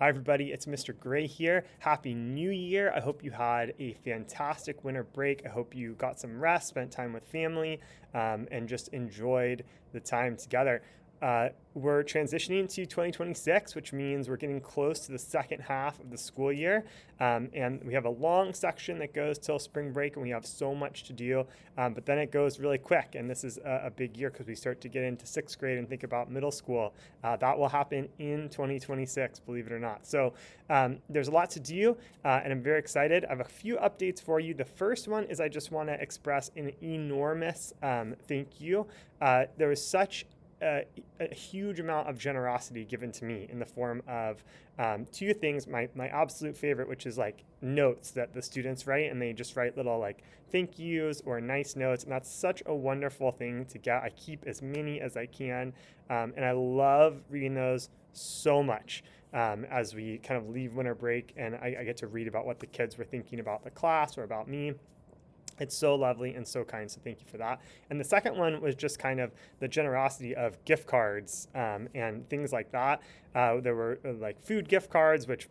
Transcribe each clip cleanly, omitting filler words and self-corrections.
Hi, everybody. It's Mr. Gray here. Happy New Year. I hope you had a fantastic winter break. I hope you got some rest, spent time with family, and just enjoyed the time together. We're transitioning to 2026, which means we're getting close to the second half of the school year. And we have a long section that goes till spring break, and we have so much to do. But then it goes really quick. And this is a big year because we start to get into sixth grade and think about middle school. That will happen in 2026, believe it or not. So there's a lot to do, and I'm very excited. I have a few updates for you. The first one is I just want to express an enormous thank you. There was such a huge amount of generosity given to me in the form of two things. My absolute favorite, which is like notes that the students write, and they just write little like thank yous or nice notes, and that's such a wonderful thing to get. I keep as many as I can, and I love reading those so much. As we kind of leave winter break, and I get to read about what the kids were thinking about the class or about me. It's so lovely and so kind, so thank you for that. And the second one was just kind of the generosity of gift cards and things like that. There were like food gift cards, which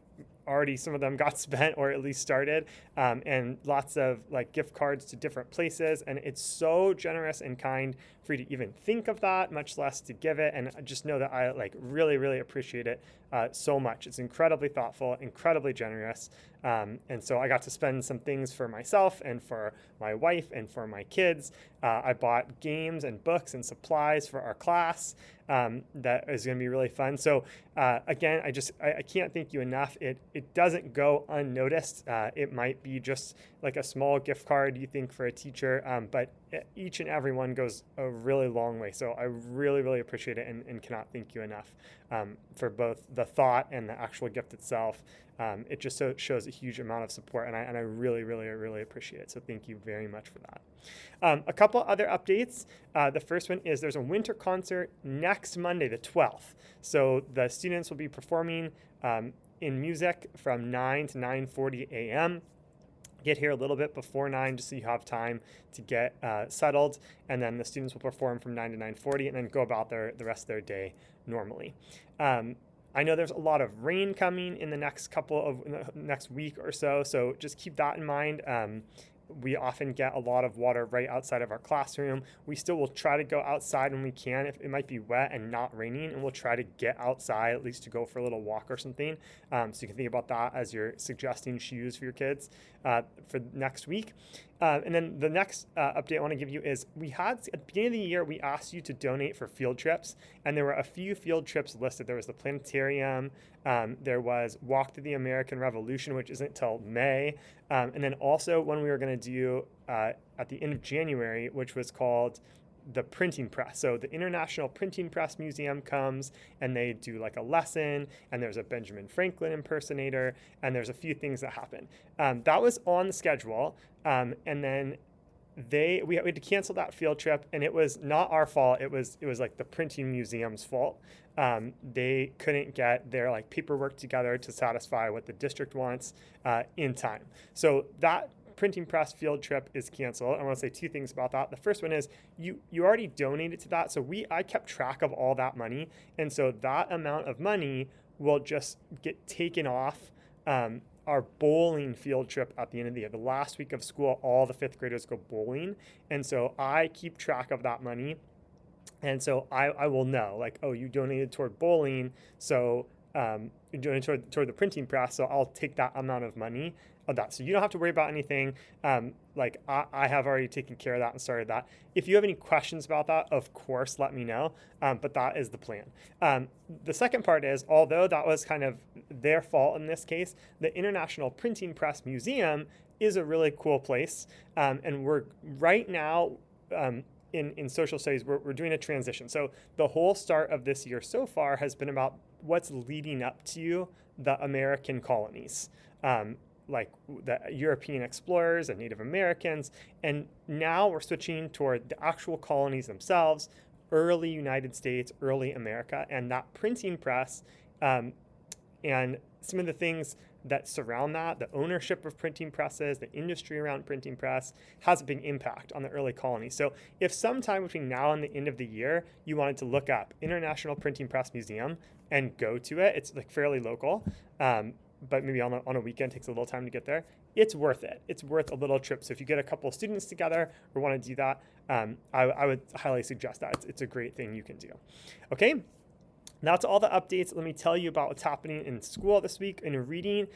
already some of them got spent or at least started, and lots of like gift cards to different places. And it's so generous and kind for you to even think of that, much less to give it. And I just know that I like really, really appreciate it so much. It's incredibly thoughtful, incredibly generous. And so I got to spend some things for myself and for my wife and for my kids. I bought games and books and supplies for our class. That is going to be really fun. So again, I can't thank you enough. It doesn't go unnoticed. It might be just like a small gift card you think for a teacher, but each and every one goes a really long way. So I really, really appreciate it and cannot thank you enough for both the thought and the actual gift itself. It just shows a huge amount of support, and I really, really, really appreciate it. So thank you very much for that. A couple other updates. The first one is there's a winter concert next Monday, the 12th. So the students will be performing in music from 9 to 9:40 a.m. Get here a little bit before 9 just so you have time to get settled, and then the students will perform from 9 to 9:40 and then go about the rest of their day normally. I know there's a lot of rain coming in the next week or so, so just keep that in mind. We often get a lot of water right outside of our classroom. We still will try to go outside when we can. If it might be wet and not raining, and we'll try to get outside at least to go for a little walk or something. So you can think about that as you're suggesting shoes for your kids for next week. And then the next update I want to give you is we had at the beginning of the year, we asked you to donate for field trips, and there were a few field trips listed. There was the planetarium, there was Walk to the American Revolution, which isn't till May, and then also one we were going to do at the end of January, which was called the printing press. So the International Printing Press Museum comes and they do like a lesson, and there's a Benjamin Franklin impersonator, and there's a few things that happen. That was on the schedule, and then we had to cancel that field trip, and it was not our fault. It was like the printing museum's fault. They couldn't get their like paperwork together to satisfy what the district wants in time. So that printing press field trip is canceled. I want to say two things about that. The first one is you already donated to that, so I kept track of all that money, and so that amount of money will just get taken off our bowling field trip at the end of the year. The last week of school, all the fifth graders go bowling, and so I keep track of that money, and so I will know like, oh, you donated toward bowling, so you're donated toward the printing press, so I'll take that amount of money of that. So you don't have to worry about anything. Like I have already taken care of that and started that. If you have any questions about that, of course, let me know. But that is the plan. The second part is, although that was kind of their fault in this case, the International Printing Press Museum is a really cool place. And we're right now, in social studies, we're doing a transition. So the whole start of this year so far has been about what's leading up to the American colonies. Like the European explorers and Native Americans. And now we're switching toward the actual colonies themselves, early United States, early America, and that printing press and some of the things that surround that, the ownership of printing presses, the industry around printing press, has a big impact on the early colonies. So if sometime between now and the end of the year you wanted to look up International Printing Press Museum, and go to it. It's like fairly local, but maybe on a weekend takes a little time to get there. It's worth it. It's worth a little trip. So if you get a couple of students together or want to do that, I would highly suggest that. It's a great thing you can do. Okay. That's all the updates. Let me tell you about what's happening in school this week in reading.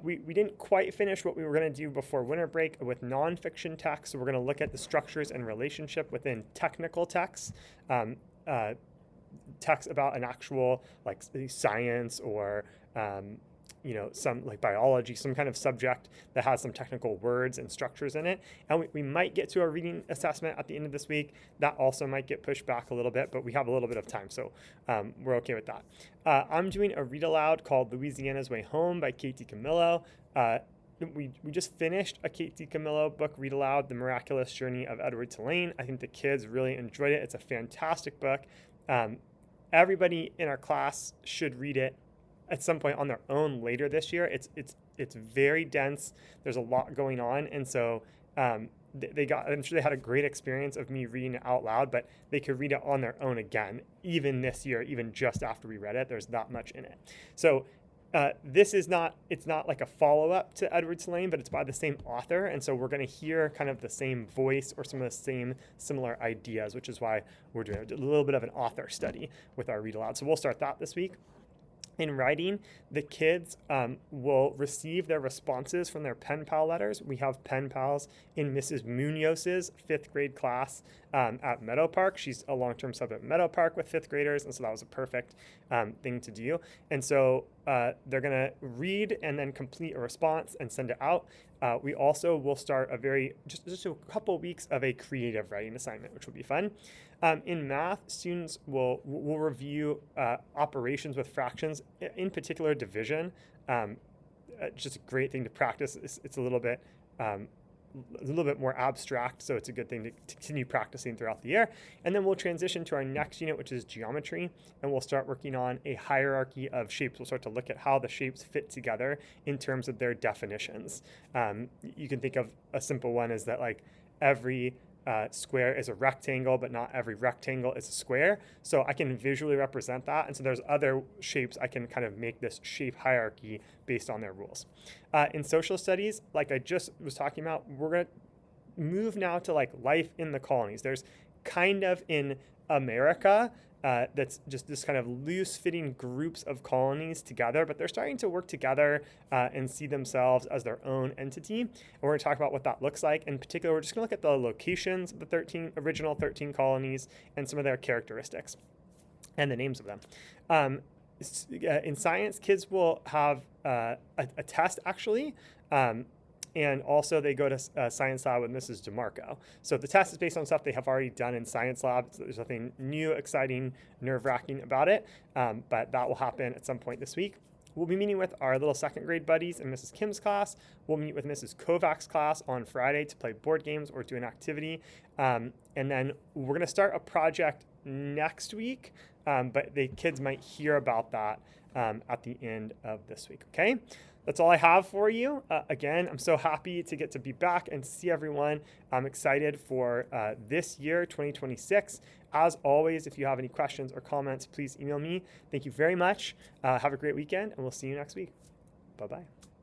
We didn't quite finish what we were going to do before winter break with nonfiction texts. So we're going to look at the structures and relationship within technical texts. Texts about an actual like science or some like biology, some kind of subject that has some technical words and structures in it. And we might get to a reading assessment at the end of this week. That also might get pushed back a little bit, but we have a little bit of time, so we're okay with that. I'm doing a read aloud called Louisiana's Way Home by Katie Camillo. We just finished a Katie Camillo book, read aloud, The Miraculous Journey of Edward Tulane. I think the kids really enjoyed it. It's a fantastic book. Everybody in our class should read it at some point on their own later this year. It's very dense. There's a lot going on, and so I'm sure they had a great experience of me reading it out loud, but they could read it on their own again, even this year, even just after we read it. There's that much in it. So it's not like a follow-up to Edward Tulane, but it's by the same author, and so we're going to hear kind of the same voice or some of the same similar ideas, which is why we're doing a little bit of an author study with our read aloud. So we'll start that this week. In writing, the kids will receive their responses from their pen pal letters. We have pen pals in Mrs. Munoz's 5th grade class at Meadow Park. She's a long-term sub at Meadow Park with 5th graders, and so that was a perfect thing to do. And so they're going to read and then complete a response and send it out. We also will start just a couple weeks of a creative writing assignment, which will be fun. In math, students will review operations with fractions, in particular division. Just a great thing to practice. It's a little bit more abstract, so it's a good thing to continue practicing throughout the year. And then we'll transition to our next unit, which is geometry, and we'll start working on a hierarchy of shapes. We'll start to look at how the shapes fit together in terms of their definitions. You can think of a simple one as that like every square is a rectangle, but not every rectangle is a square. So I can visually represent that. And so there's other shapes I can kind of make this shape hierarchy based on their rules. In social studies, like I just was talking about, we're going to move now to like life in the colonies. There's kind of in America, that's just this kind of loose-fitting groups of colonies together, but they're starting to work together and see themselves as their own entity. And we're going to talk about what that looks like. In particular, we're just going to look at the locations of the original 13 colonies and some of their characteristics and the names of them. In science, kids will have a test, actually. And also they go to science lab with Mrs. DeMarco. So the test is based on stuff they have already done in science lab. So there's nothing new, exciting, nerve-wracking about it, but that will happen at some point this week. We'll be meeting with our little 2nd grade buddies in Mrs. Kim's class. We'll meet with Mrs. Kovac's class on Friday to play board games or do an activity. And then we're going to start a project next week, but the kids might hear about that at the end of this week, okay? That's all I have for you. Again, I'm so happy to get to be back and see everyone. I'm excited for this year, 2026. As always, if you have any questions or comments, please email me. Thank you very much. Have a great weekend, and we'll see you next week. Bye-bye.